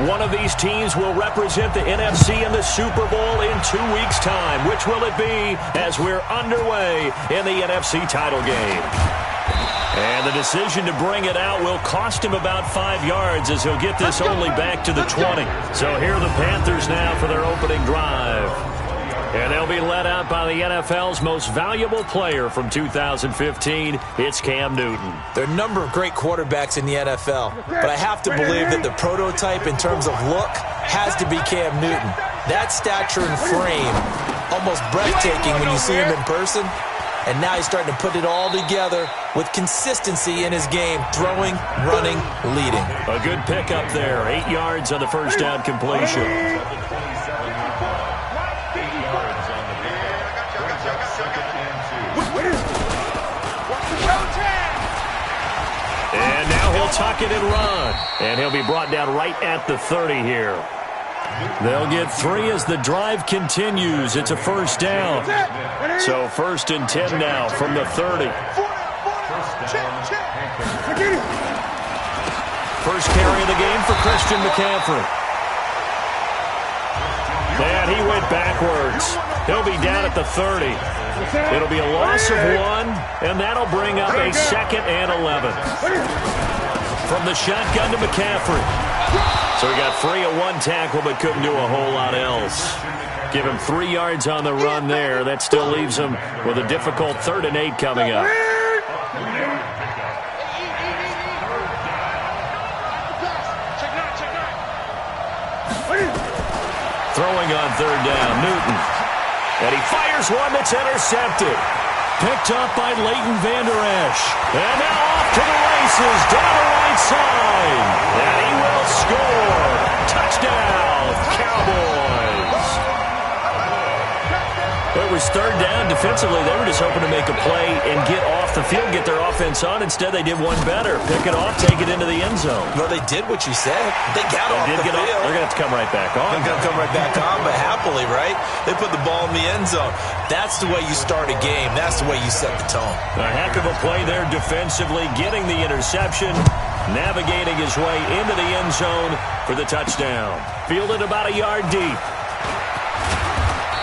One of these teams will represent the NFC in the Super Bowl in 2 weeks' time. Which will it be as we're underway in the NFC title game? And the decision to bring it out will cost him about 5 yards as he'll get this only back to the 20. So here are the Panthers now for their opening drive. And they'll be led out by the NFL's most valuable player from 2015. It's Cam Newton. There are a number of great quarterbacks in the NFL, but I have to believe that the prototype in terms of look has to be Cam Newton. That stature and frame, almost breathtaking when you see him in person. And now he's starting to put it all together with consistency in his game, throwing, running, leading. A good pickup there, 8 yards on the first down completion. And now he'll tuck it and run. And he'll be brought down right at the 30 here. They'll get 3 as the drive continues. It's a first down. So 1st and 10 now from the 30. First carry of the game for Christian McCaffrey. And he went backwards. He'll be down at the 30. It'll be a loss of 1, and that'll bring up a 2nd and 11. From the shotgun to McCaffrey. So he got free of 1 tackle, but couldn't do a whole lot else. Give him 3 yards on the run there. That still leaves him with a difficult 3rd and 8 coming up. Throwing on 3rd down, Newton. And he fires one that's intercepted. Picked up by Leighton Vander Esch. And now off to the races, down the right side. And he will score. Touchdown, Cowboys. It was 3rd down. Defensively, they were just hoping to make a play and get off the field, get their offense on. Instead, they did one better. Pick it off, take it into the end zone. Well, they did what you said. They got off the field. They're going to have to come right back on. They're going to come right back on, but happily, right? They put the ball in the end zone. That's the way you start a game. That's the way you set the tone. A heck of a play there defensively, getting the interception, navigating his way into the end zone for the touchdown. Fielded about a yard deep.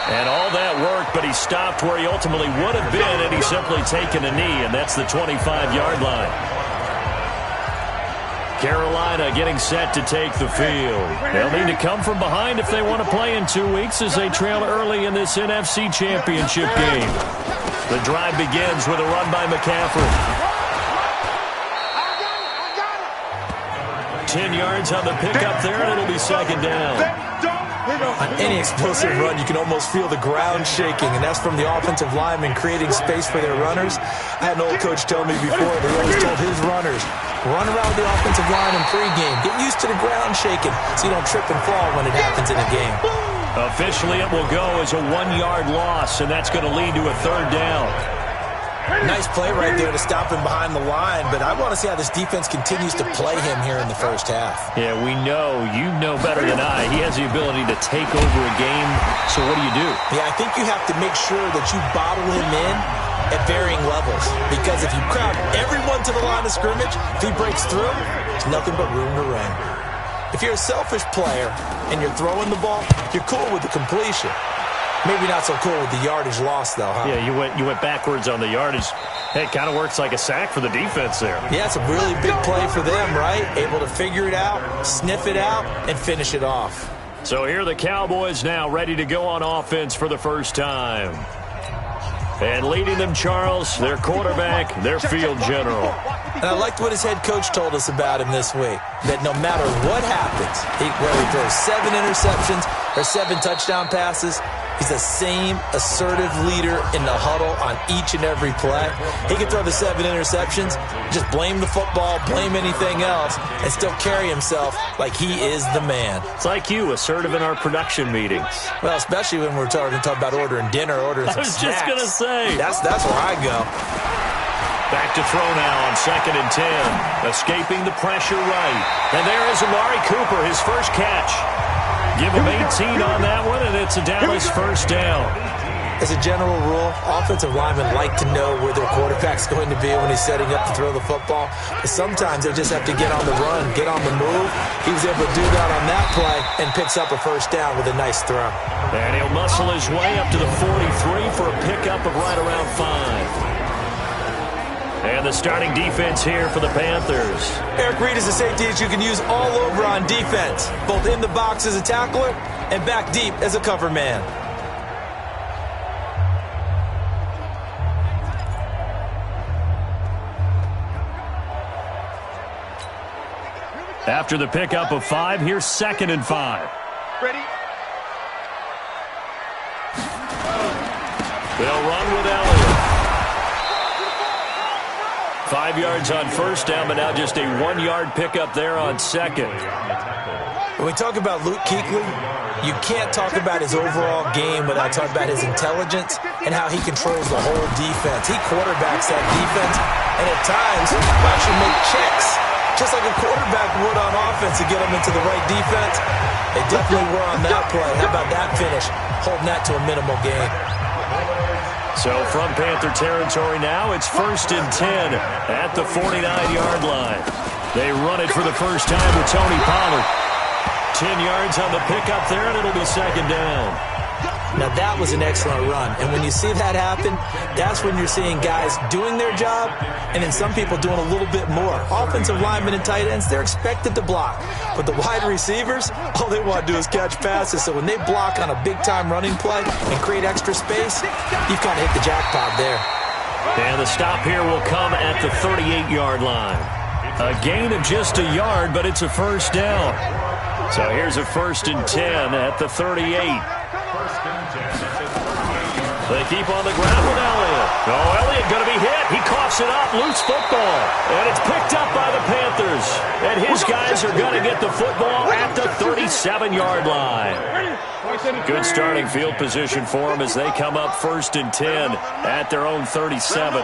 And all that worked, but he stopped where he ultimately would have been, and he's simply taken a knee, and that's the 25-yard line. Carolina getting set to take the field. They'll need to come from behind if they want to play in 2 weeks as they trail early in this NFC Championship game. The drive begins with a run by McCaffrey. 10 yards on the pickup there, and it'll be 2nd down. On any explosive run, you can almost feel the ground shaking, and that's from the offensive linemen creating space for their runners. I had an old coach tell me before that he always told his runners, run around the offensive line in pregame. Get used to the ground shaking so you don't trip and fall when it happens in a game. Officially, it will go as a 1-yard loss, and that's going to lead to a 3rd down. Nice play right there to stop him behind the line, but I want to see how this defense continues to play him here in the first half. Yeah, we know. You know better than I. He has the ability to take over a game, so what do you do? Yeah, I think you have to make sure that you bottle him in at varying levels, because if you crowd everyone to the line of scrimmage, if he breaks through, there's nothing but room to run. If you're a selfish player and you're throwing the ball, you're cool with the completion. Maybe not so cool with the yardage loss, though, huh? Yeah, you went backwards on the yardage. Hey, it kind of works like a sack for the defense there. Yeah, it's a really big play for them, right? Able to figure it out, sniff it out, and finish it off. So here are the Cowboys now ready to go on offense for the first time. And leading them, Charles, their quarterback, their field general. And I liked what his head coach told us about him this week, that no matter what happens, whether he throws 7 interceptions or 7 touchdown passes, he's the same assertive leader in the huddle on each and every play. He can throw the 7 interceptions, just blame the football, blame anything else, and still carry himself like he is the man. It's like you, assertive in our production meetings. Well, especially when we're talking about ordering dinner, ordering some snacks. I was just going to say. That's where I go. Back to throw now on 2nd and 10. Escaping the pressure right. And there is Amari Cooper, his first catch. Give him 18 on that one, and it's a Dallas first down. as a general rule, offensive linemen like to know where their quarterback's going to be when he's setting up to throw the football. But sometimes they just have to get on the run, get on the move. He was able to do that on that play and picks up a first down with a nice throw. And he'll muscle his way up to the 43 for a pickup of right around 5. And the starting defense here for the Panthers. Eric Reid is a safety that you can use all over on defense, both in the box as a tackler and back deep as a cover man. After the pickup of 5, here's 2nd and 5. Ready? They'll run with Elliott. 5 yards on first down, but now just a 1-yard pickup there on 2nd. When we talk about Luke Kuechly, you can't talk about his overall game without talking about his intelligence and how he controls the whole defense. He quarterbacks that defense, and at times will actually make checks, just like a quarterback would on offense to get them into the right defense. They definitely were on that play. How about that finish, holding that to a minimal gain? So from Panther territory now, it's 1st and 10 at the 49-yard line. They run it for the first time with Tony Pollard. 10 yards on the pickup there, and it'll be 2nd down. Now, that was an excellent run. And when you see that happen, that's when you're seeing guys doing their job and then some people doing a little bit more. Offensive linemen and tight ends, they're expected to block. But the wide receivers, all they want to do is catch passes. So when they block on a big-time running play and create extra space, you've kind of hit the jackpot there. And the stop here will come at the 38-yard line. A gain of just a yard, but it's a first down. So here's a 1st and 10 at the 38. They keep on the ground with Elliott. Oh, Elliott going to be hit. He coughs it up. Loose football. And it's picked up by the Panthers. And his guys are going to get the football at the 37-yard line. Good starting field position for them as they come up 1st and 10 at their own 37.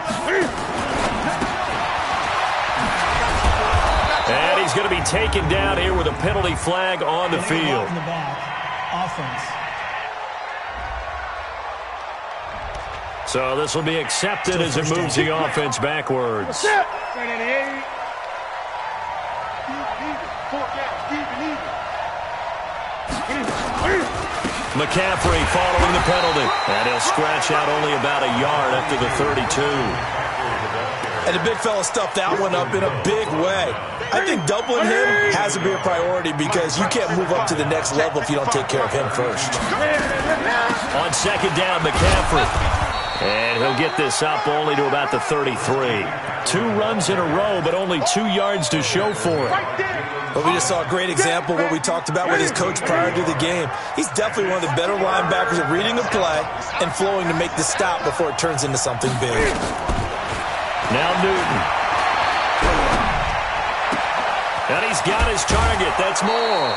And he's going to be taken down here with a penalty flag on the field. Offense. So this will be accepted as it moves the offense backwards. McCaffrey following the penalty. And he'll scratch out only about a yard after the 32. And the big fella stuffed that one up in a big way. I think doubling him has to be a priority because you can't move up to the next level if you don't take care of him first. On 2nd down, McCaffrey. And he'll get this up only to about the 33. 2 runs in a row, but only 2 yards to show for it. But we just saw a great example of what we talked about with his coach prior to the game. He's definitely one of the better linebackers at reading a play and flowing to make the stop before it turns into something big. Now Newton. And he's got his target. That's more.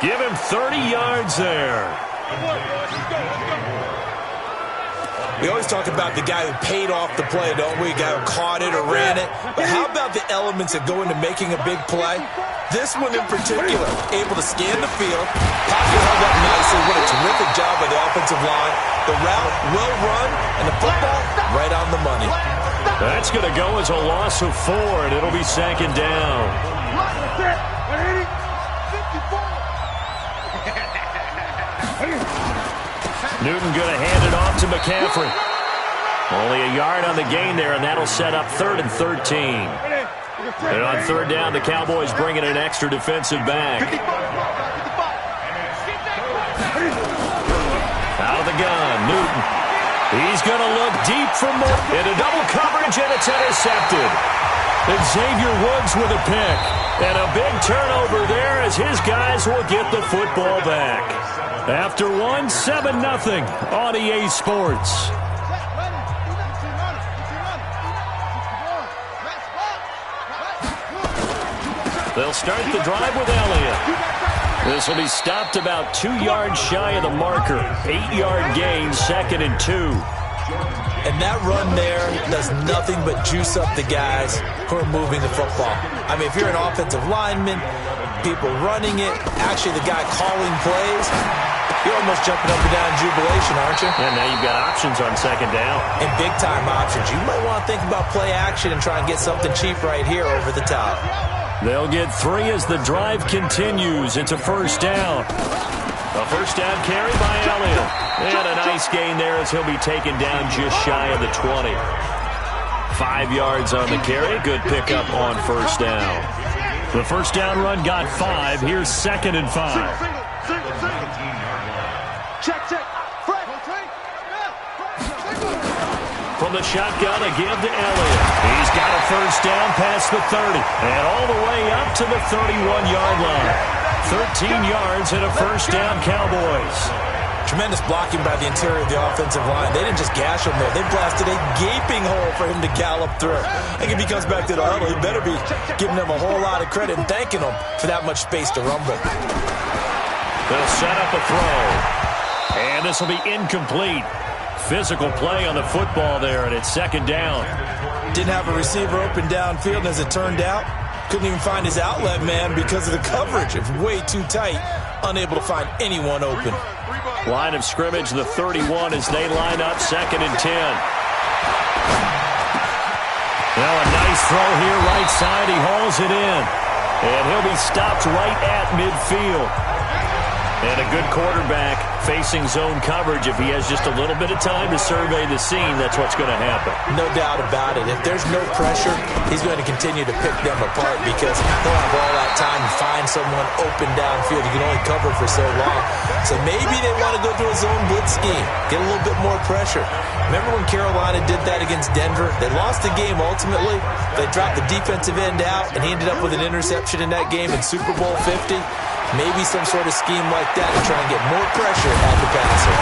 Give him 30 yards there. We always talk about the guy who paid off the play, don't we? The guy who caught it or ran it. But how about the elements that go into making a big play? This one in particular, able to scan the field, pocket held up nicely. What a terrific job by the offensive line. The route well run, and the football right on the money. That's going to go as a loss of 4, and it'll be 2nd down. Newton going to hand it off to McCaffrey. Only a yard on the gain there, and that'll set up 3rd and 13. And on 3rd down, the Cowboys bring in an extra defensive back. Out of the gun, Newton. He's going to look deep for more. Into double coverage, and it's intercepted. And Xavier Woods with a pick. And a big turnover there as his guys will get the football back. After 7-0 on EA Sports. They'll start the drive with Elliott. This will be stopped about 2 yards shy of the marker. 8-yard gain, 2nd and 2. And that run there does nothing but juice up the guys who are moving the football. I mean, if you're an offensive lineman, people running it, actually the guy calling plays, You're almost jumping up and down in jubilation, aren't you? And now you've got options on second down. And big-time options. You might want to think about play action and try and get something cheap right here over the top. They'll get 3 as the drive continues. It's a first down. A first down carry by Elliott. And a nice gain there as he'll be taken down just shy of the 20. 5 yards on the carry. Good pickup on first down. The first down run got 5. Here's 2nd and 5. From the shotgun, a give to Elliott. He's got a first down past the 30. And all the way up to the 31-yard line. 13 yards and a first down, Cowboys. Tremendous blocking by the interior of the offensive line. They didn't just gash him there. They blasted a gaping hole for him to gallop through. I think if he comes back to the huddle, he better be giving them a whole lot of credit and thanking them for that much space to rumble. They'll set up a throw. And this will be incomplete. Physical play on the football there, and it's 2nd down. Didn't have a receiver open downfield, and as it turned out, couldn't even find his outlet man because of the coverage. It's way too tight, unable to find anyone open. Line of scrimmage, the 31 as they line up, 2nd and 10. Now a nice throw here, right side. He hauls it in. And he'll be stopped right at midfield. And a good quarterback facing zone coverage. If he has just a little bit of time to survey the scene, that's what's going to happen. No doubt about it. If there's no pressure, he's going to continue to pick them apart because he'll have all that time to find someone open downfield. You can only cover for so long. So maybe they want to go to a zone blitz scheme, get a little bit more pressure. Remember when Carolina did that against Denver? They lost the game ultimately. They dropped the defensive end out, and he ended up with an interception in that game in Super Bowl 50. Maybe some sort of scheme like that to try and get more pressure at the passer.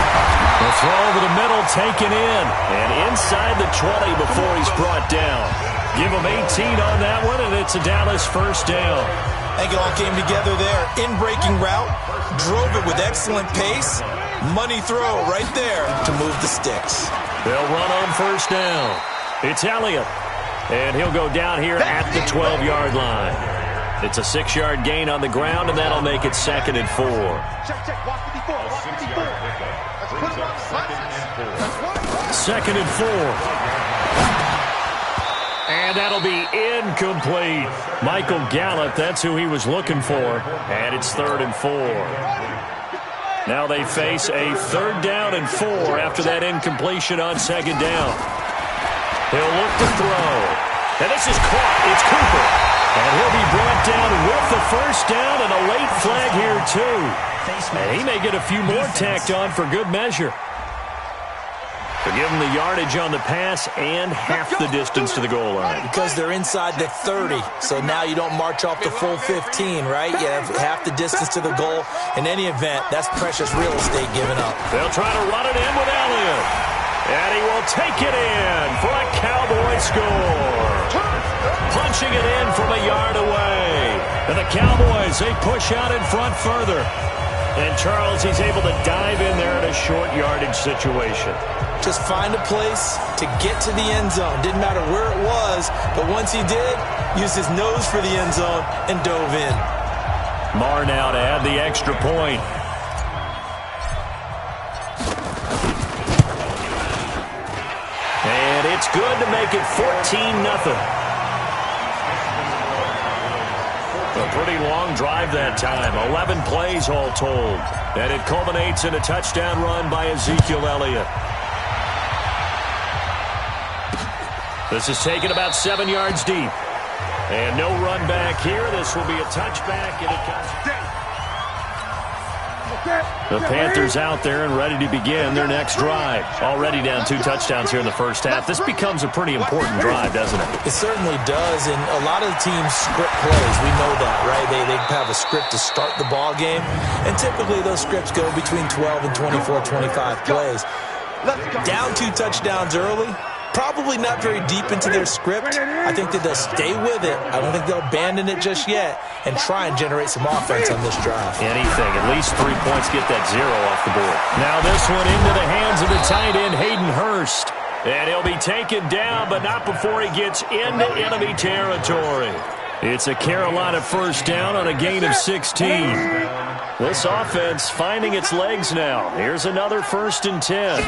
The throw over the middle taken in. And inside the 20 before he's brought down. Give him 18 on that one, and it's a Dallas first down. I think it all came together there. In-breaking route, drove it with excellent pace. Money throw right there to move the sticks. They'll run on first down. It's Elliott. And he'll go down here at the 12-yard line. It's a 6-yard gain on the ground, and that'll make it 2nd and 4. Second and 4. And that'll be incomplete. Michael Gallup, that's who he was looking for. And it's 3rd and 4. Now they face a 3rd down and 4 after that incompletion on 2nd down. He'll look to throw. And this is caught. It's Cooper. And he'll be brought down with the first down and a late flag here, too. And he may get a few more tacked on for good measure. But give him the yardage on the pass and half the distance to the goal line. Because they're inside the 30, so now you don't march off the full 15, right? You have half the distance to the goal. In any event, that's precious real estate given up. They'll try to run it in with Elliott. And he will take it in for a Cowboy score. Punching it in from a yard away. And the Cowboys, they push out in front further. And Charles, he's able to dive in there in a short yardage situation. Just find a place to get to the end zone. Didn't matter where it was, but once he did, used his nose for the end zone and dove in. Marr now to add the extra point. And it's good to make it 14-0. A pretty long drive that time. 11 plays all told. And it culminates in a touchdown run by Ezekiel Elliott. This is taken about 7 yards deep. And no run back here. This will be a touchback. And it comes. The Panthers out there and ready to begin their next drive. Already down 2 touchdowns here in the first half. This becomes a pretty important drive, doesn't it? It certainly does, and a lot of the teams script plays. We know that, right? They have a script to start the ball game, and typically those scripts go between 12 and 24, 25 plays. Down 2 touchdowns early, probably not very deep into their script. I think that they'll stay with it. I don't think they'll abandon it just yet and try and generate some offense on this drive. Anything. At least 3 points, get that 0 off the board. Now this one into the hands of the tight end, Hayden Hurst. And he'll be taken down, but not before he gets into enemy territory. It's a Carolina first down on a gain of 16. This offense finding its legs now. Here's another 1st and 10.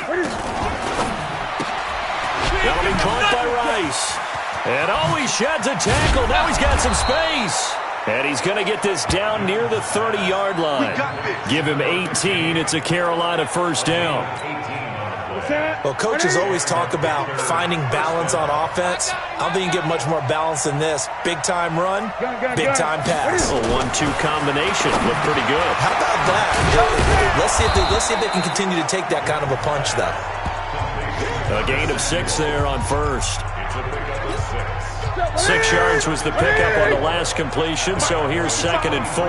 That'll be caught by Rice. And he sheds a tackle. Now he's got some space. And he's going to get this down near the 30-yard line. Give him 18. It's a Carolina first down. Well, coaches always talk about finding balance on offense. I don't think you can get much more balance than this. Big-time run, big-time pass. A 1-2 combination. Looked pretty good. How about that? Let's see if they can continue to take that kind of a punch, though. A gain of 6 there on first. 6 yards was the pickup on the last completion, so here's 2nd and 4.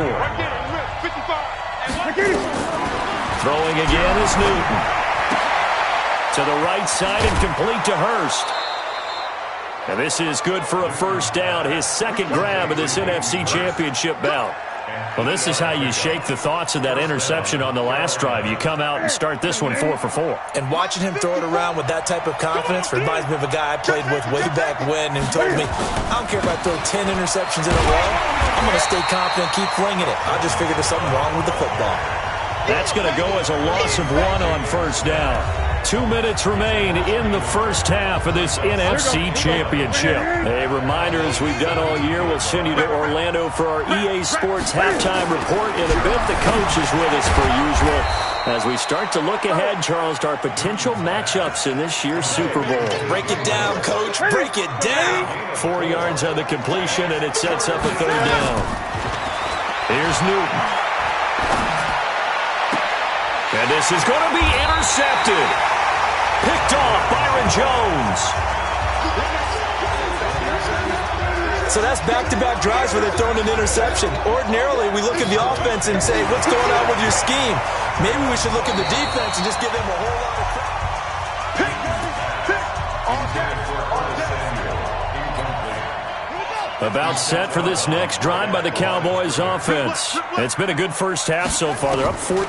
Throwing again is Newton. To the right side and complete to Hurst. And this is good for a first down, his 2nd grab of this NFC Championship bout. Well, this is how you shake the thoughts of that interception on the last drive. You come out and start this one 4 for 4. And watching him throw it around with that type of confidence reminds me of a guy I played with way back when who told me, I don't care if I throw 10 interceptions in a row. I'm going to stay confident, keep flinging it. I just figured there's something wrong with the football. That's going to go as a loss of 1 on first down. 2 minutes remain in the first half of this NFC Championship. A reminder, as we've done all year, we'll send you to Orlando for our EA Sports halftime report in a bit. The coach is with us per usual as we start to look ahead, Charles, to our potential matchups in this year's Super Bowl. Break it down, Coach. Break it down. 4 yards on the completion, and it sets up a 3rd down. Here's Newton. And this is going to be intercepted. Picked off Byron Jones. So that's back-to-back drives where they're throwing an interception. Ordinarily, we look at the offense and say, what's going on with your scheme? Maybe we should look at the defense and just give them a whole lot of credit. About set for this next drive by the Cowboys offense. It's been a good first half so far. They're up 14-0.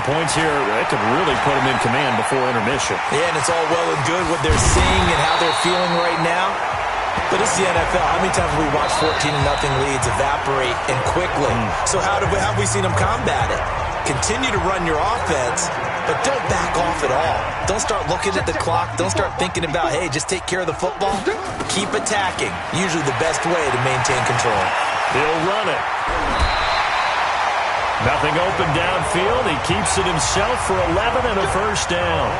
Points here, that could really put them in command before intermission. Yeah, and it's all well and good what they're seeing and how they're feeling right now. But it's the NFL. How many times have we watched 14-0 leads evaporate and quickly? So how have we seen them combat it? Continue to run your offense, but don't back off at all. Don't start looking at the clock. Don't start thinking about, hey, just take care of the football. Keep attacking. Usually the best way to maintain control. He'll run it. Nothing open downfield. He keeps it himself for 11 and a first down.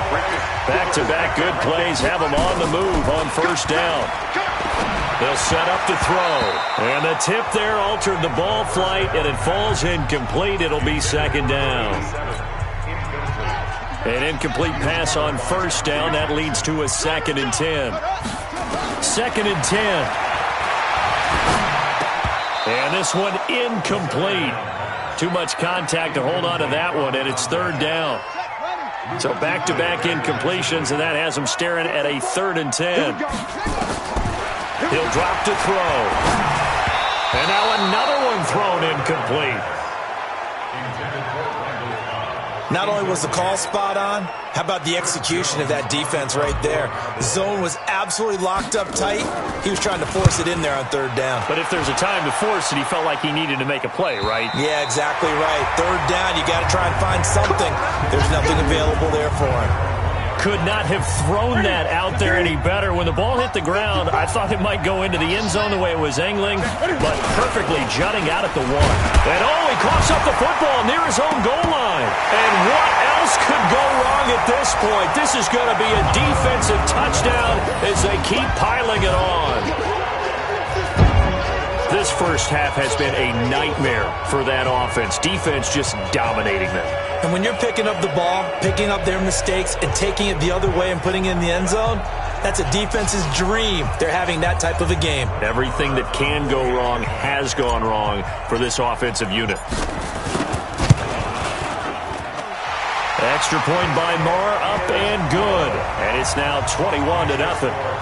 Back-to-back good plays have him on the move on first down. They'll set up to throw. And the tip there altered the ball flight, and it falls incomplete. It'll be 2nd down. An incomplete pass on first down. That leads to a 2nd and 10. 2nd and 10. And this one incomplete. Too much contact to hold on to that one, and it's 3rd down. So back-to-back incompletions, and that has him staring at a 3rd and 10. He'll drop to throw. And now another one thrown incomplete. Not only was the call spot on, how about the execution of that defense right there? The zone was absolutely locked up tight. He was trying to force it in there on 3rd down. But if there's a time to force it, he felt like he needed to make a play, right? Yeah, exactly right. 3rd down, you got to try and find something. There's nothing available there for him. Could not have thrown that out there any better. When the ball hit the ground, I thought it might go into the end zone the way it was angling, but perfectly jutting out at the 1. And he coughs up the football near his own goal line. And what else could go wrong at this point? This is going to be a defensive touchdown as they keep piling it on. This first half has been a nightmare for that offense. Defense just dominating them. And when you're picking up the ball, picking up their mistakes, and taking it the other way and putting it in the end zone, that's a defense's dream. They're having that type of a game. Everything that can go wrong has gone wrong for this offensive unit. Extra point by Marr, up and good. And it's now 21-0.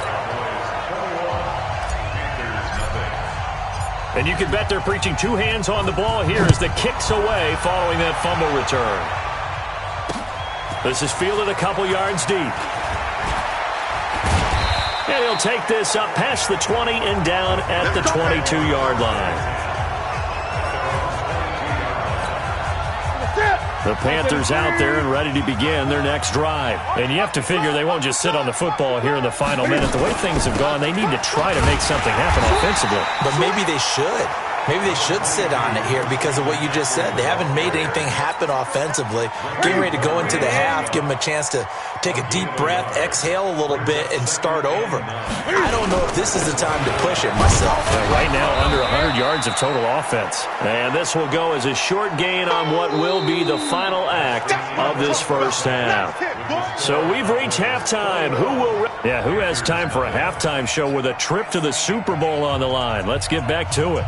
And you can bet they're preaching 2 hands on the ball here as the kick's away following that fumble return. This is fielded a couple yards deep. And he'll take this up past the 20 and down at the 22-yard line. The Panthers out there and ready to begin their next drive. And you have to figure they won't just sit on the football here in the final minute. The way things have gone, they need to try to make something happen offensively. But maybe they should. Maybe they should sit on it here because of what you just said. They haven't made anything happen offensively. Getting ready to go into the half, give them a chance to take a deep breath, exhale a little bit, and start over. I don't know if this is the time to push it myself. Right now, under 100 yards of total offense. And this will go as a short gain on what will be the final act of this first half. So we've reached halftime. Who has time for a halftime show with a trip to the Super Bowl on the line? Let's get back to it.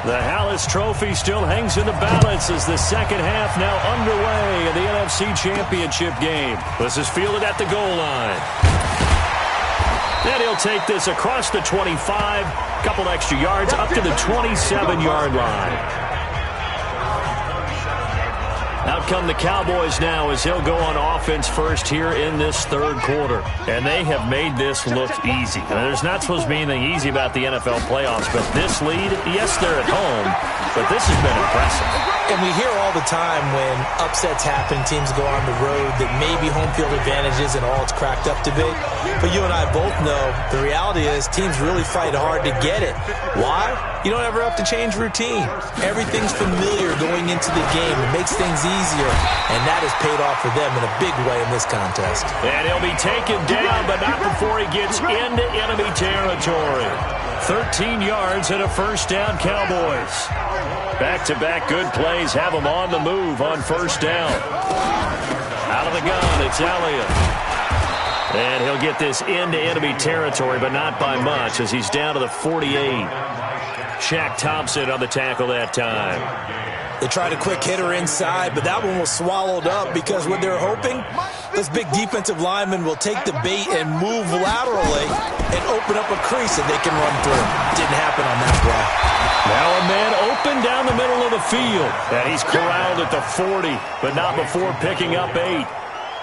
The Hallis Trophy still hangs in the balance as the second half now underway in the NFC Championship game. This is fielded at the goal line. And he'll take this across the 25, couple extra yards up to the 27-yard line. Out come the Cowboys now as he'll go on offense first here in this third quarter. And they have made this look easy. There's not supposed to be anything easy about the NFL playoffs, but this lead, yes, they're at home, but this has been impressive. And we hear all the time when upsets happen, teams go on the road, that maybe home field advantage isn't all it's cracked up to be. But you and I both know the reality is teams really fight hard to get it. Why? You don't ever have to change routine. Everything's familiar going into the game. It makes things easier, and that has paid off for them in a big way in this contest. And he'll be taken down, but not before he gets into enemy territory. 13 yards and a first down, Cowboys. Back-to-back good plays have them on the move on first down. Out of the gun, it's Elliott. And he'll get this into enemy territory, but not by much as he's down to the 48. Shaq Thompson on the tackle that time. They tried a quick hitter inside, but that one was swallowed up because what they're hoping, those big defensive linemen will take the bait and move laterally and open up a crease that they can run through. Didn't happen on that play. Now a man open down the middle of the field. And he's corralled at the 40, but not before picking up 8.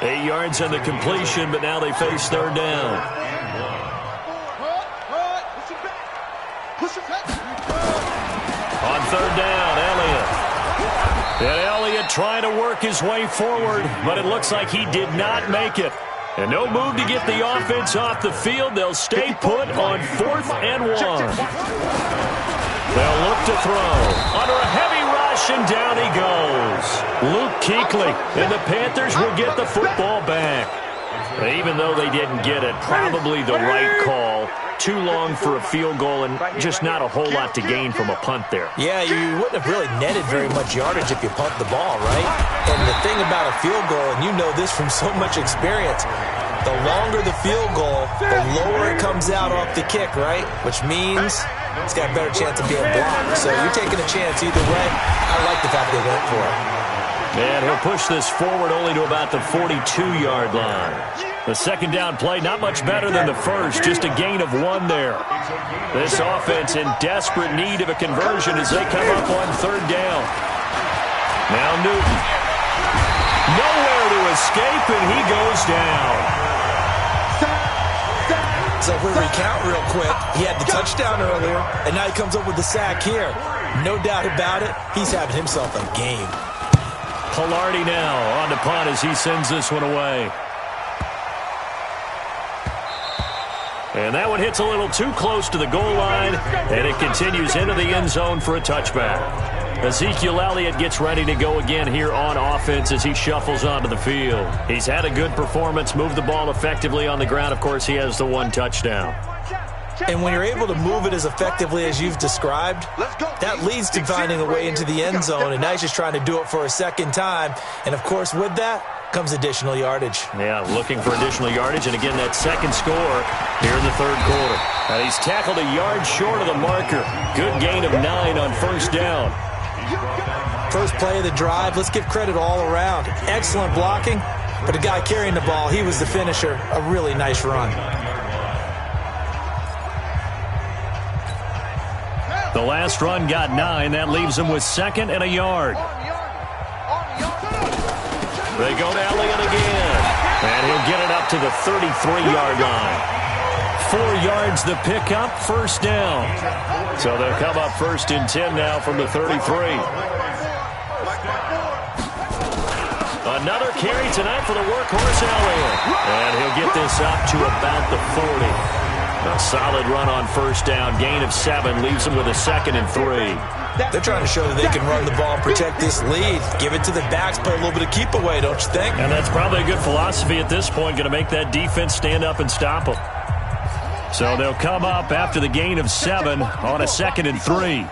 8 yards on the completion, but now they face third down. On third down, Elliott. And Elliott trying to work his way forward, but it looks like he did not make it. And no move to get the offense off the field. They'll stay put on 4th and 1. They'll look to throw. Under a heavy rush, and down he goes. Luke Kuechly, and the Panthers will get the football back. Even though they didn't get it, probably the right call. Too long for a field goal and just not a whole lot to gain from a punt there. Yeah, you wouldn't have really netted very much yardage if you punt the ball, right? And the thing about a field goal, and you know this from so much experience, the longer the field goal, the lower it comes out off the kick, right? Which means it's got a better chance of being blocked. So you're taking a chance either way. I like the fact they went for it. And he'll push this forward only to about the 42-yard line. The second down play, not much better than the first, just a gain of 1 there. This offense in desperate need of a conversion as they come up on third down. Now Newton. Nowhere to escape, and he goes down. So if we recount real quick, he had the touchdown earlier, and now he comes up with the sack here. No doubt about it, he's having himself a game. Pilardi now on the punt as he sends this one away. And that one hits a little too close to the goal line, and it continues into the end zone for a touchback. Ezekiel Elliott gets ready to go again here on offense as he shuffles onto the field. He's had a good performance, moved the ball effectively on the ground. Of course, he has the 1 touchdown. And when you're able to move it as effectively as you've described, that leads to finding a way into the end zone, and now he's just trying to do it for a second time. And, of course, with that comes additional yardage. Yeah, looking for additional yardage, and again, that second score here in the third quarter. He's tackled a yard short of the marker. Good gain of 9 on first down. First play of the drive, let's give credit all around. Excellent blocking, but the guy carrying the ball, he was the finisher. A really nice run. The last run got 9. That leaves him with 2nd and a yard. They go to Elliott again. And he'll get it up to the 33-yard line. 4 yards the pickup, first down. So they'll come up first and 10 now from the 33. Another carry tonight for the workhorse Elliott. And he'll get this up to about the 40. A solid run on first down. Gain of 7 leaves them with a 2nd and 3. They're trying to show that they can run the ball and protect this lead. Give it to the backs, play a little bit of keep away, don't you think? And that's probably a good philosophy at this point. Going to make that defense stand up and stop them. So they'll come up after the gain of 7 on a 2nd and 3.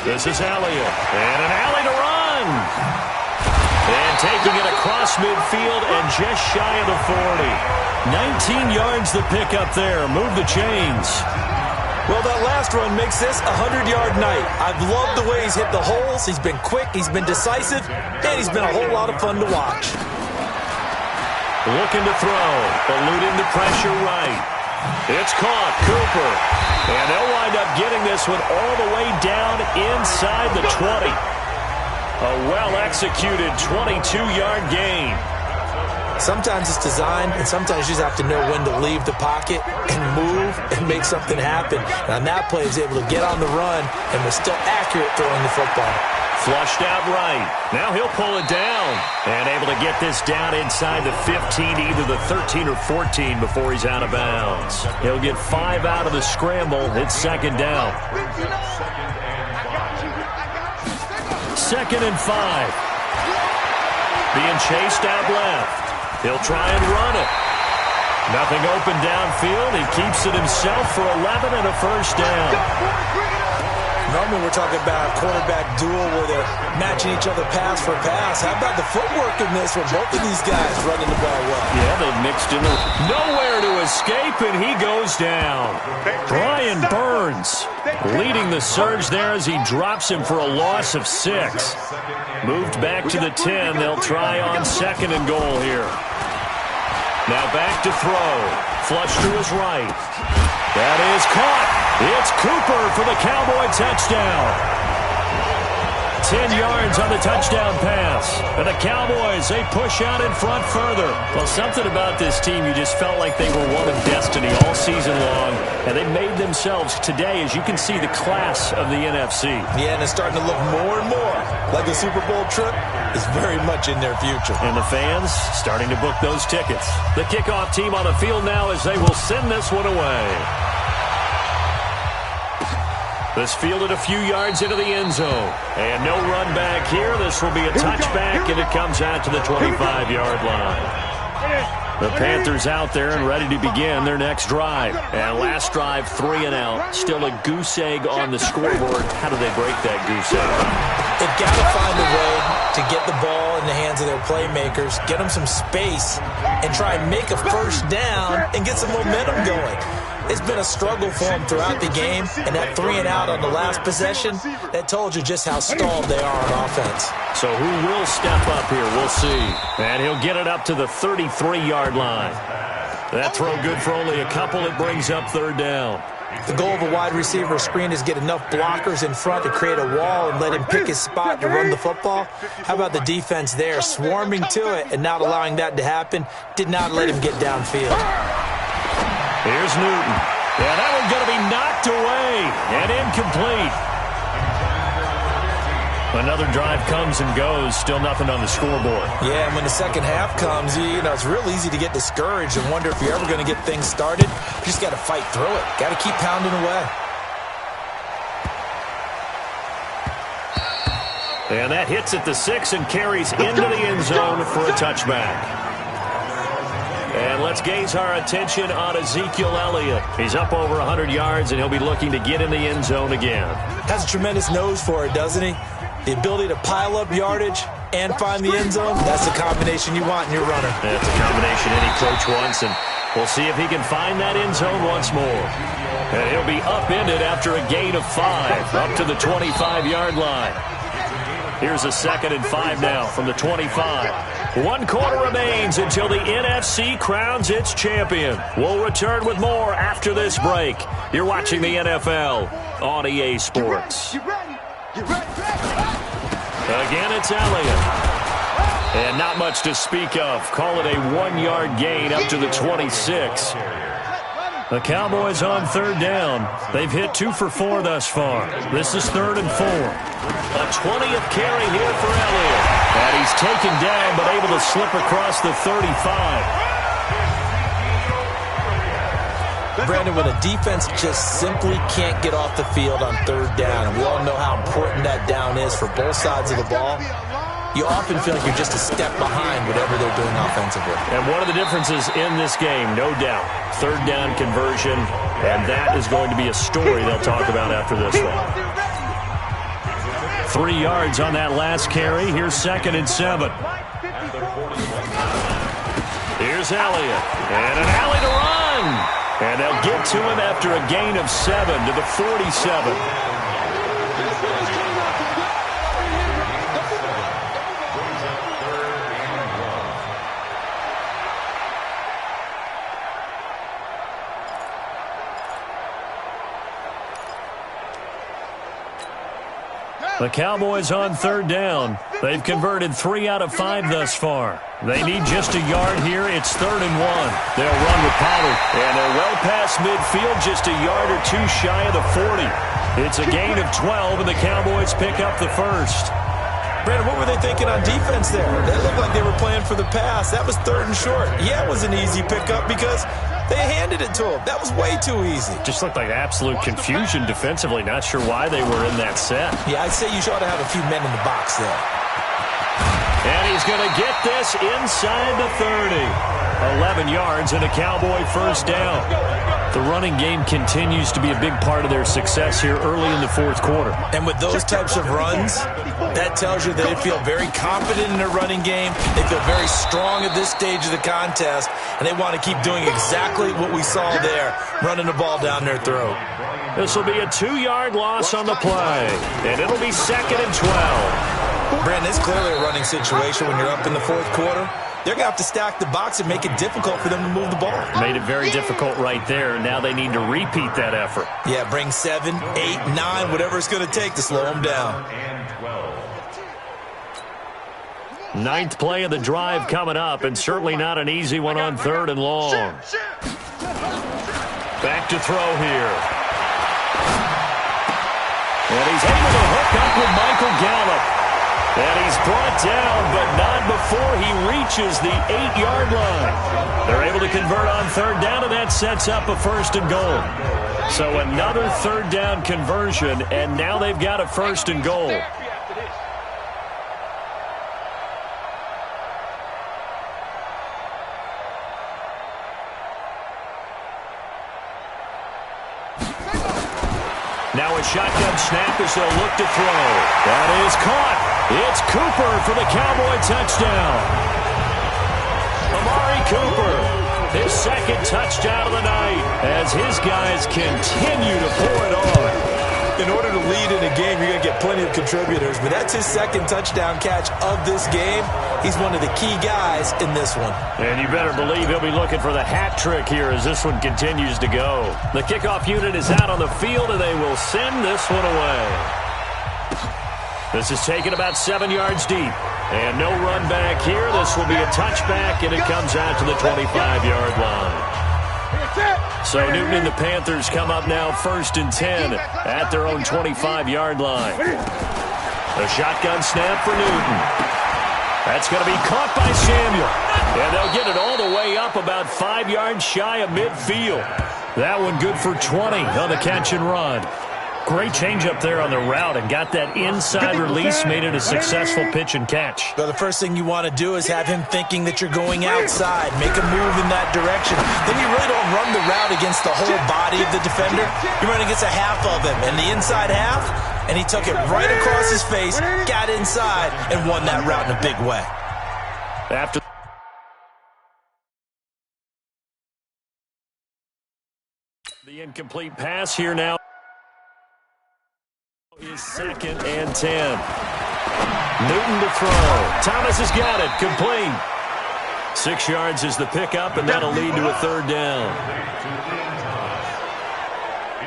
This is Elliott. And an alley to run. And taking it across midfield and just shy of the 40. 19 yards the pickup there. Move the chains. Well, that last run makes this a 100-yard night. I've loved the way he's hit the holes. He's been quick, he's been decisive, and he's been a whole lot of fun to watch. Looking to throw, eluding the pressure right. It's caught, Cooper. And they'll wind up getting this one all the way down inside the 20. A well-executed 22-yard gain. Sometimes it's designed, and sometimes you just have to know when to leave the pocket and move and make something happen. And on that play, he was able to get on the run and was still accurate throwing the football. Flushed out right. Now he'll pull it down. And able to get this down inside the 15, either the 13 or 14 before he's out of bounds. He'll get 5 out of the scramble. It's 2nd down. 2nd and 5. Being chased out left. He'll try and run it. Nothing open downfield. He keeps it himself for 11 and a first down. Normally we're talking about a quarterback duel where they're matching each other pass for pass. How about the footwork in this where both of these guys running the ball well? Yeah, they've mixed in. Nowhere to escape, and he goes down. Brian Burns leading the surge there as he drops him for a loss of 6. Moved back to the 10. They'll try on 2nd and goal here. Now back to throw. Flush to his right. That is caught. It's Cooper for the Cowboy touchdown. 10 yards on the touchdown pass. And the Cowboys, they push out in front further. Well, something about this team, you just felt like they were one of destiny all season long. And they made themselves today, as you can see, the class of the NFC. Yeah, and it's starting to look more and more like a Super Bowl trip is very much in their future. And the fans starting to book those tickets. The kickoff team on the field now as they will send this one away. This fielded a few yards into the end zone. And no run back here. This will be a touchback, and it comes out to the 25-yard line. The Panthers out there and ready to begin their next drive. And last drive, 3 and out. Still a goose egg on the scoreboard. How do they break that goose egg? They've got to find a way to get the ball in the hands of their playmakers, get them some space, and try and make a first down and get some momentum going. It's been a struggle for them throughout the game, and that 3 and out on the last possession, that told you just how stalled they are on offense. So who will step up here? We'll see. And he'll get it up to the 33-yard line. That throw good for only a couple. It brings up 3rd down. The goal of a wide receiver screen is get enough blockers in front to create a wall and let him pick his spot to run the football. How about the defense there, swarming to it and not allowing that to happen? Did not let him get downfield. Here's Newton. Yeah, that one's going to be knocked away and incomplete. Another drive comes and goes. Still nothing on the scoreboard. Yeah, and when the second half comes, you know, it's real easy to get discouraged and wonder if you're ever going to get things started. You just got to fight through it. Got to keep pounding away. And that hits at the 6 and carries into the end zone for a touchback. And let's gaze our attention on Ezekiel Elliott. He's up over 100 yards, and he'll be looking to get in the end zone again. Has a tremendous nose for it, doesn't he? The ability to pile up yardage and find the end zone, that's the combination you want in your runner. That's a combination any coach wants, and we'll see if he can find that end zone once more. And he'll be upended after a gain of 5, up to the 25-yard line. Here's a 2nd and 5 now from the 25. 1 quarter remains until the NFC crowns its champion. We'll return with more after this break. You're watching the NFL on EA Sports. Again, it's Elliott. And not much to speak of. Call it a 1-yard gain up to the 26. The Cowboys on third down. They've hit 2 for 4 thus far. This is 3rd and 4. A 20th carry here for Elliott. And he's taken down but able to slip across the 35. Brandon, when a defense just simply can't get off the field on third down, and we all know how important that down is for both sides of the ball, you often feel like you're just a step behind whatever they're doing offensively. And one of the differences in this game, no doubt, third down conversion, and that is going to be a story they'll talk about after this one. 3 yards on that last carry. Here's 2nd and 7. Here's Elliott, and an alley to run. And they'll get to him after a gain of 7 to the 47. The Cowboys on third down. They've converted 3 out of 5 thus far. They need just a yard here. It's 3rd and 1. They'll run with Pollard. And they're well past midfield, just a yard or 2 shy of the 40. It's a gain of 12, and the Cowboys pick up the first. Brandon, what were they thinking on defense there? They looked like they were playing for the pass. That was 3rd and short. Yeah, it was an easy pickup because they handed it to him. That was way too easy. Just looked like absolute confusion defensively. Not sure why they were in that set. Yeah, I'd say you ought to have a few men in the box there. And he's going to get this inside the 30. 11 yards and a Cowboy first down. The running game continues to be a big part of their success here early in the 4th quarter. And with those types of runs, that tells you that they feel very confident in their running game. They feel very strong at this stage of the contest, and they want to keep doing exactly what we saw there, running the ball down their throat. This will be a 2-yard loss on the play, and it'll be 2nd and 12. Brandon, it's clearly a running situation when you're up in the 4th quarter. They're going to have to stack the box and make it difficult for them to move the ball. Made it very difficult right there. Now they need to repeat that effort. Yeah, bring 7, 8, 9, whatever it's going to take to slow them down. 9th play of the drive coming up, and certainly not an easy one on 3rd and long. Back to throw here. And he's able to hook up with Michael Gallup. And he's brought down, but not before he reaches the 8-yard line. They're able to convert on third down, and that sets up a 1st and goal. So another third down conversion, and now they've got a 1st and goal. Now a shotgun snap as they'll look to throw. That is caught. It's Cooper for the Cowboy touchdown. Amari Cooper, his 2nd touchdown of the night as his guys continue to pour it on. In order to lead in a game, you're going to get plenty of contributors, but that's his 2nd touchdown catch of this game. He's one of the key guys in this one. And you better believe he'll be looking for the hat trick here as this one continues to go. The kickoff unit is out on the field, and they will send this one away. This is taken about 7 yards deep. And no run back here. This will be a touchback, and it comes out to the 25-yard line. So Newton and the Panthers come up now 1st and 10 at their own 25-yard line. A shotgun snap for Newton. That's going to be caught by Samuel. And they'll get it all the way up about 5 yards shy of midfield. That one good for 20 on the catch and run. Great change up there on the route and got that inside release, made it a successful pitch and catch. Well, the first thing you want to do is have him thinking that you're going outside, make a move in that direction. Then you really don't run the route against the whole body of the defender. You run against a half of him, and the inside half, and he took it right across his face, got inside, and won that route in a big way. After the incomplete pass here now is 2nd and 10. Newton to throw. Thomas has got it. Complete. 6 yards is the pickup, and that'll lead to a 3rd down.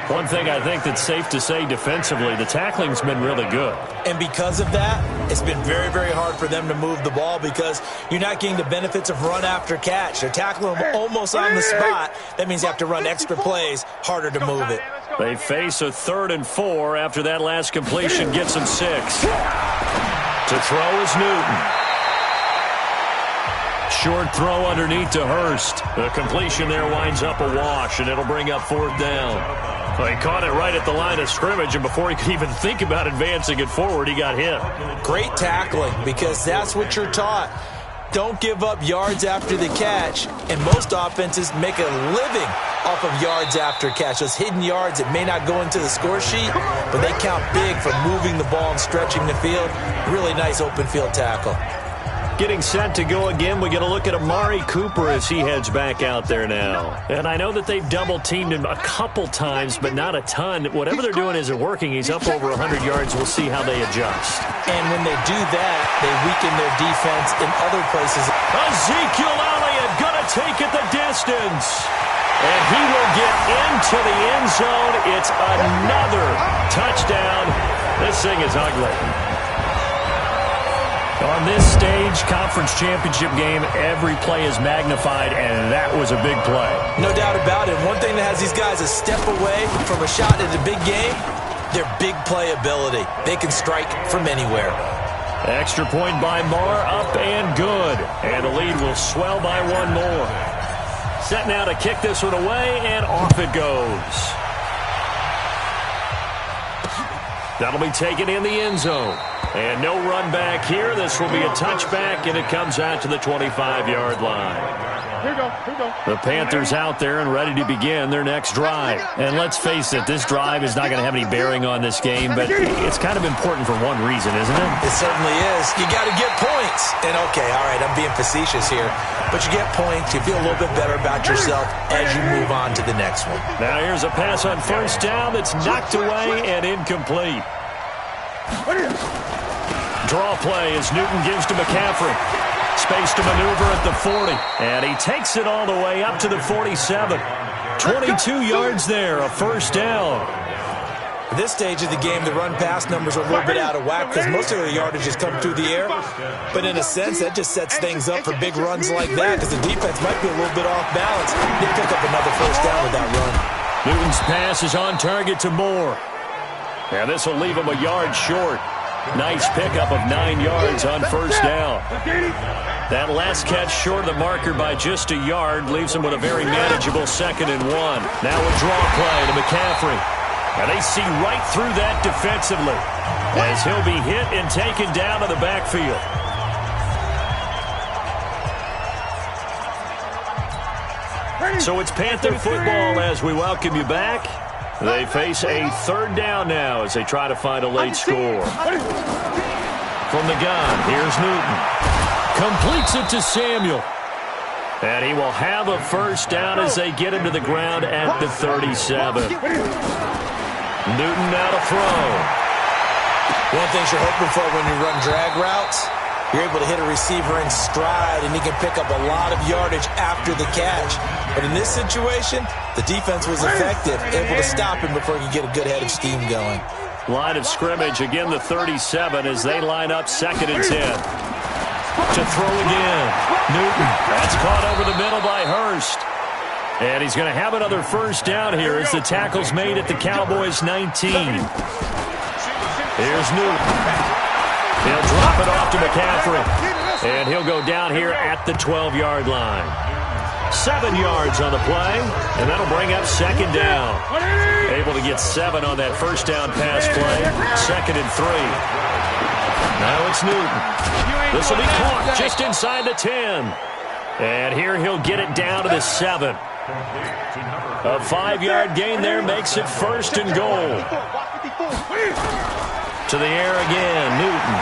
One thing I think that's safe to say defensively, the tackling's been really good. And because of that, it's been very, very hard for them to move the ball because you're not getting the benefits of run after catch. They're tackling them almost on the spot. That means you have to run extra plays, harder to move it. They face a 3rd and 4 after that last completion gets them 6. To throw is Newton. Short throw underneath to Hurst. The completion there winds up a wash, and it'll bring up 4th down. Well, he caught it right at the line of scrimmage, and before he could even think about advancing it forward, he got hit. Great tackling, because that's what you're taught. Don't give up yards after the catch, and most offenses make a living off of yards after catch. Those hidden yards that may not go into the score sheet, but they count big for moving the ball and stretching the field. Really nice open field tackle. Getting set to go again, we get a look at Amari Cooper as he heads back out there now. And I know that they've double-teamed him a couple times, but not a ton. Whatever they're doing isn't working. He's up over 100 yards. We'll see how they adjust. And when they do that, they weaken their defense in other places. Ezekiel Elliott gonna take it the distance. And he will get into the end zone. It's another touchdown. This thing is ugly. On this stage, conference championship game, every play is magnified, and that was a big play. No doubt about it. One thing that has these guys a step away from a shot at a big game, their big play ability. They can strike from anywhere. Extra point by Marr, up and good. And the lead will swell by 1 more. Set now to kick this one away, and off it goes. That'll be taken in the end zone. And no run back here. This will be a touchback, and it comes out to the 25-yard line. Here we go. The Panthers out there and ready to begin their next drive. And let's face it, this drive is not going to have any bearing on this game, but it's kind of important for one reason, isn't it? It certainly is. You got to get points. And, okay, all right, I'm being facetious here, but you get points, you feel a little bit better about yourself as you move on to the next one. Now here's a pass on 1st down that's knocked away and incomplete. Draw play as Newton gives to McCaffrey. Space to maneuver at the 40. And he takes it all the way up to the 47. 22 yards there, a 1st down. At this stage of the game, the run-pass numbers are a little bit out of whack because most of their yardage has come through the air. But in a sense, that just sets things up for big runs like that because the defense might be a little bit off balance. They pick up another 1st down with that run. Newton's pass is on target to Moore. And this will leave him a yard short. Nice pickup of 9 yards on 1st down. That last catch short of the marker by just a yard leaves him with a very manageable 2nd and 1. Now a draw play to McCaffrey. And they see right through that defensively as he'll be hit and taken down to the backfield. So it's Panther football as we welcome you back. They face a 3rd down now as they try to find a late score. From the gun, here's Newton. Completes it to Samuel. And he will have a 1st down as they get him to the ground at the 37. Newton now to throw. One of the things you're hoping for when you run drag routes, you're able to hit a receiver in stride, and he can pick up a lot of yardage after the catch. But in this situation, the defense was effective, able to stop him before he could get a good head of steam going. Line of scrimmage, again the 37 as they line up 2nd and 10. To throw again. Newton. That's caught over the middle by Hurst. And he's going to have another 1st down here as the tackle's made at the Cowboys' 19. Here's Newton. He'll drop it off to McCaffrey. And he'll go down here at the 12-yard line. 7 yards on the play, and that'll bring up 2nd down. Able to get 7 on that 1st down pass play. 2nd and 3. Now it's Newton. This will be caught just inside the 10. And here he'll get it down to the 7. A 5-yard gain there makes it 1st and goal. To the air again, Newton.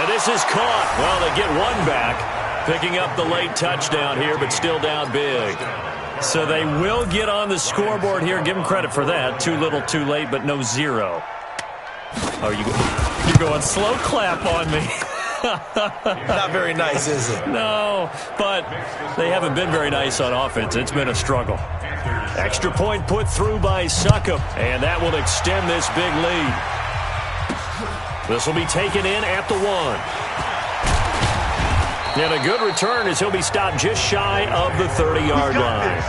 And this is caught. Well, they get 1 back. Picking up the late touchdown here, but still down big. So they will get on the scoreboard here. Give them credit for that. Too little, too late, but no 0. Oh, you're going slow clap on me. Not very nice, is it? No, but they haven't been very nice on offense. It's been a struggle. Extra point put through by Succop, and that will extend this big lead. This will be taken in at the 1. And a good return as he'll be stopped just shy of the 30-yard line.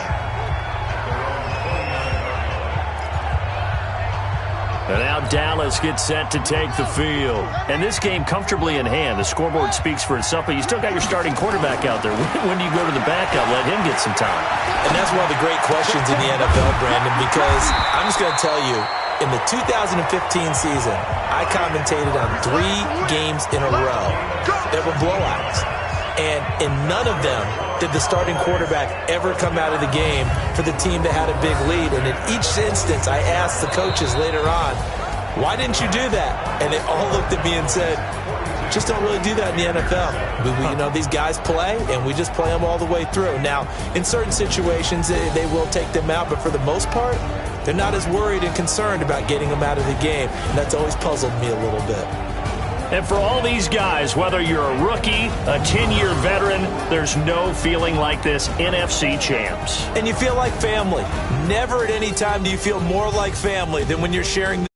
And now Dallas gets set to take the field. And this game comfortably in hand. The scoreboard speaks for itself, but you still got your starting quarterback out there. When do you go to the backup? Let him get some time. And that's one of the great questions in the NFL, Brandon, because I'm just going to tell you, in the 2015 season, I commentated on 3 games in a row that were blowouts. And in none of them did the starting quarterback ever come out of the game for the team that had a big lead. And in each instance, I asked the coaches later on, why didn't you do that? And they all looked at me and said, just don't really do that in the NFL. These guys play, and we just play them all the way through. Now, in certain situations, they will take them out, but for the most part, they're not as worried and concerned about getting them out of the game. And that's always puzzled me a little bit. And for all these guys, whether you're a rookie, a 10-year veteran, there's no feeling like this NFC champs. And you feel like family. Never at any time do you feel more like family than when you're sharing